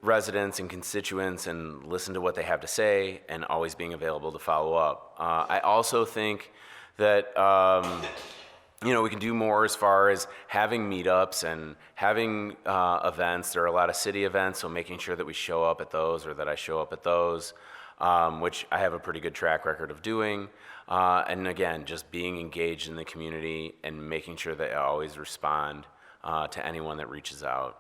residents and constituents and listen to what they have to say, and always being available to follow up. I also think that we can do more as far as having meetups and having events. There are a lot of city events, so making sure that we show up at those, or that I show up at those, which I have a pretty good track record of doing. And again, just being engaged in the community and making sure that I always respond to anyone that reaches out.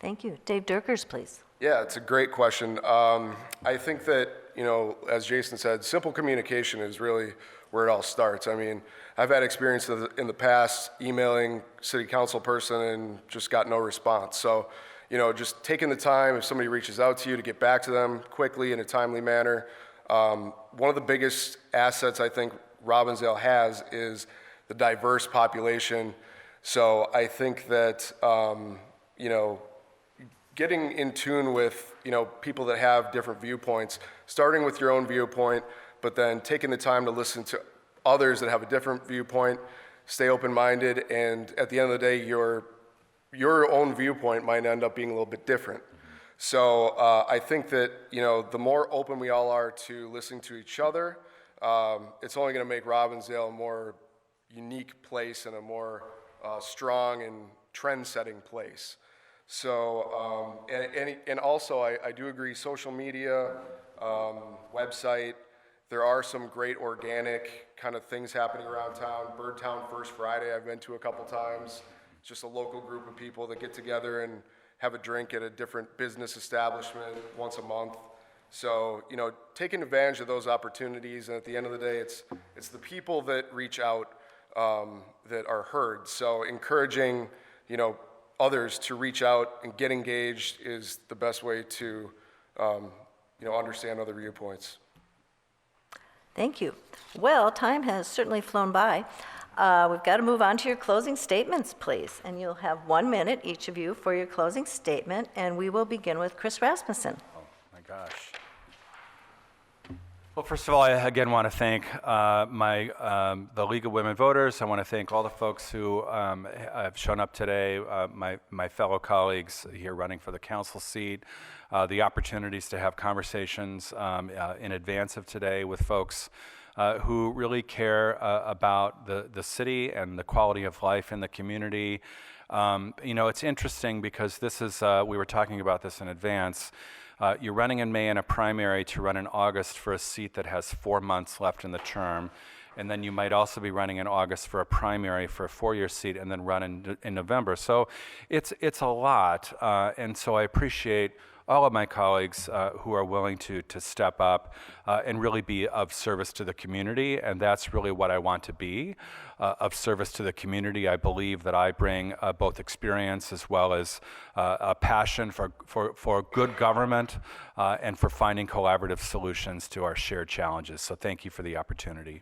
Thank you. Dave Durkers, please. Yeah, it's a great question. I think that, as Jason said, simple communication is really where it all starts. I mean, I've had experience in the past emailing city council person and just got no response. So, just taking the time, if somebody reaches out to you, to get back to them quickly in a timely manner. One of the biggest assets I think Robbinsdale has is the diverse population. So I think that, getting in tune with, people that have different viewpoints, starting with your own viewpoint, but then taking the time to listen to others that have a different viewpoint, stay open-minded, and at the end of the day, your own viewpoint might end up being a little bit different. So I think that, the more open we all are to listening to each other, it's only going to make Robbinsdale a more unique place and a more strong and trend-setting place. So, and also I do agree, social media, website, there are some great organic kind of things happening around town. Birdtown First Friday, I've been to a couple times. It's just a local group of people that get together and have a drink at a different business establishment once a month. So, taking advantage of those opportunities, and at the end of the day, it's the people that reach out that are heard. So encouraging, others to reach out and get engaged is the best way to, understand other viewpoints. Thank you. Well, time has certainly flown by. We've got to move on to your closing statements, please. And you'll have 1 minute, each of you, for your closing statement. And we will begin with Chris Rasmussen. Oh, my gosh. Well, first of all, I again want to thank the League of Women Voters. I want to thank all the folks who have shown up today, my fellow colleagues here running for the council seat, the opportunities to have conversations in advance of today with folks who really care about the city and the quality of life in the community. You know, it's interesting because this is, we were talking about this in advance. You're running in May in a primary to run in August for a seat that has 4 months left in the term. And then you might also be running in August for a primary for a 4-year seat and then run in November. So it's a lot. And so I appreciate all of my colleagues who are willing to step up and really be of service to the community. And that's really what I want to be, of service to the community. I believe that I bring both experience as well as a passion for good government and for finding collaborative solutions to our shared challenges. So thank you for the opportunity.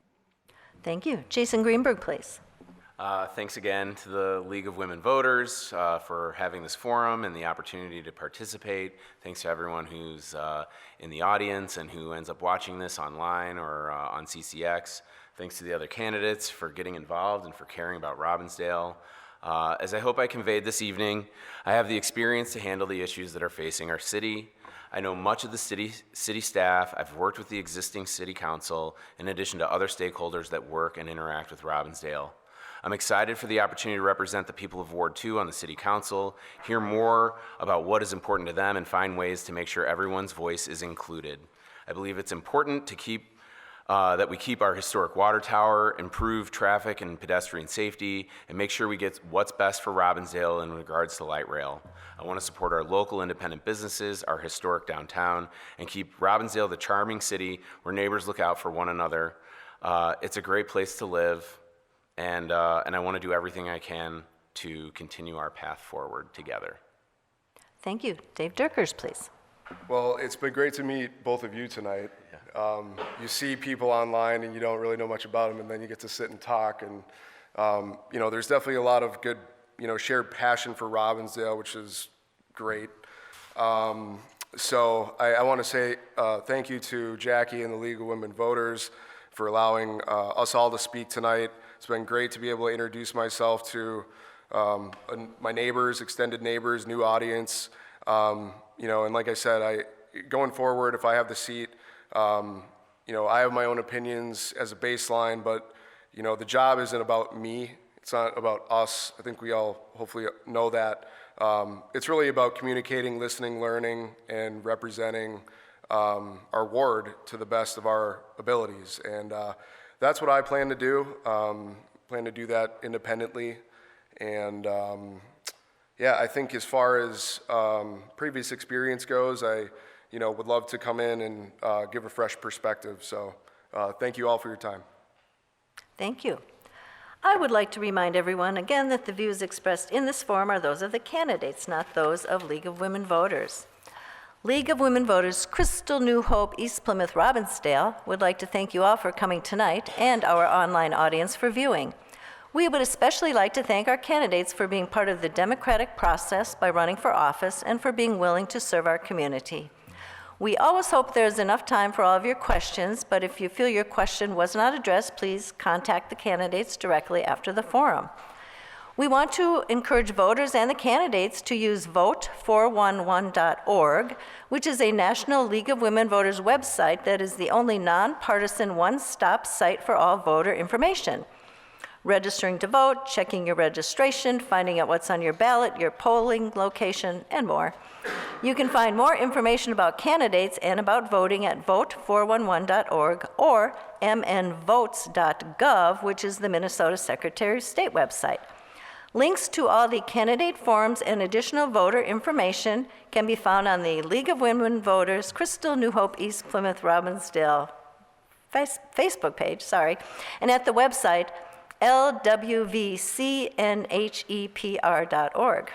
Thank you. Jason Greenberg, please. Thanks again to the League of Women Voters for having this forum and the opportunity to participate. Thanks to everyone who's in the audience and who ends up watching this online or on CCX. Thanks to the other candidates for getting involved and for caring about Robbinsdale. As I hope I conveyed this evening, I have the experience to handle the issues that are facing our city. I know much of the city staff. I've worked with the existing city council in addition to other stakeholders that work and interact with Robbinsdale. I'm excited for the opportunity to represent the people of Ward 2 on the City Council, hear more about what is important to them, and find ways to make sure everyone's voice is included. I believe it's important to that we keep our historic water tower, improve traffic and pedestrian safety, and make sure we get what's best for Robbinsdale in regards to light rail. I want to support our local independent businesses, our historic downtown, and keep Robbinsdale the charming city where neighbors look out for one another. It's a great place to live. And I want to do everything I can to continue our path forward together. Thank you. Dave Durkers, please. Well, it's been great to meet both of you tonight. You see people online and you don't really know much about them, and then you get to sit and talk. And, you know, there's definitely a lot of good, you know, shared passion for Robbinsdale, which is great. So I want to say thank you to Jackie and the League of Women Voters for allowing us all to speak tonight. It's been great to be able to introduce myself to my neighbors, extended neighbors, new audience. You know, and like I said, going forward, if I have the seat, you know, I have my own opinions as a baseline, but, you know, the job isn't about me. It's not about us. I think we all hopefully know that. It's really about communicating, listening, learning, and representing our ward to the best of our abilities. And that's what I plan to do. Plan to do that independently. And yeah, I think as far as previous experience goes, I would love to come in and give a fresh perspective. So thank you all for your time. Thank you. I would like to remind everyone again that the views expressed in this forum are those of the candidates, not those of League of Women Voters. League of Women Voters Crystal New Hope East Plymouth Robbinsdale would like to thank you all for coming tonight and our online audience for viewing. We would especially like to thank our candidates for being part of the democratic process by running for office and for being willing to serve our community. We always hope there's enough time for all of your questions, but if you feel your question was not addressed, please contact the candidates directly after the forum. We want to encourage voters and the candidates to use vote411.org, which is a National League of Women Voters website that is the only nonpartisan one-stop site for all voter information. Registering to vote, checking your registration, finding out what's on your ballot, your polling location, and more. You can find more information about candidates and about voting at vote411.org or mnvotes.gov, which is the Minnesota Secretary of State website. Links to all the candidate forums and additional voter information can be found on the League of Women Voters Crystal New Hope East Plymouth Robbinsdale Facebook page, and at the website LWVCNHEPR.org.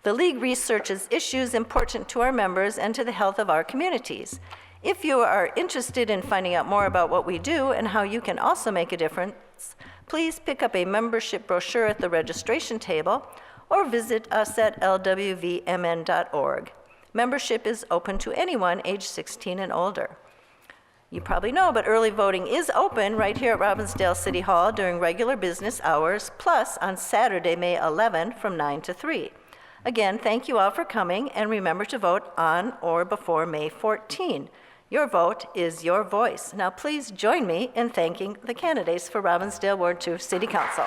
The League researches issues important to our members and to the health of our communities. If you are interested in finding out more about what we do and how you can also make a difference, please pick up a membership brochure at the registration table or visit us at lwvmn.org. Membership is open to anyone age 16 and older. You probably know, but early voting is open right here at Robbinsdale City Hall during regular business hours, plus on Saturday, May 11, from 9 to 3. Again, thank you all for coming, and remember to vote on or before May 14. Your vote is your voice. Now please join me in thanking the candidates for Robbinsdale Ward 2 City Council.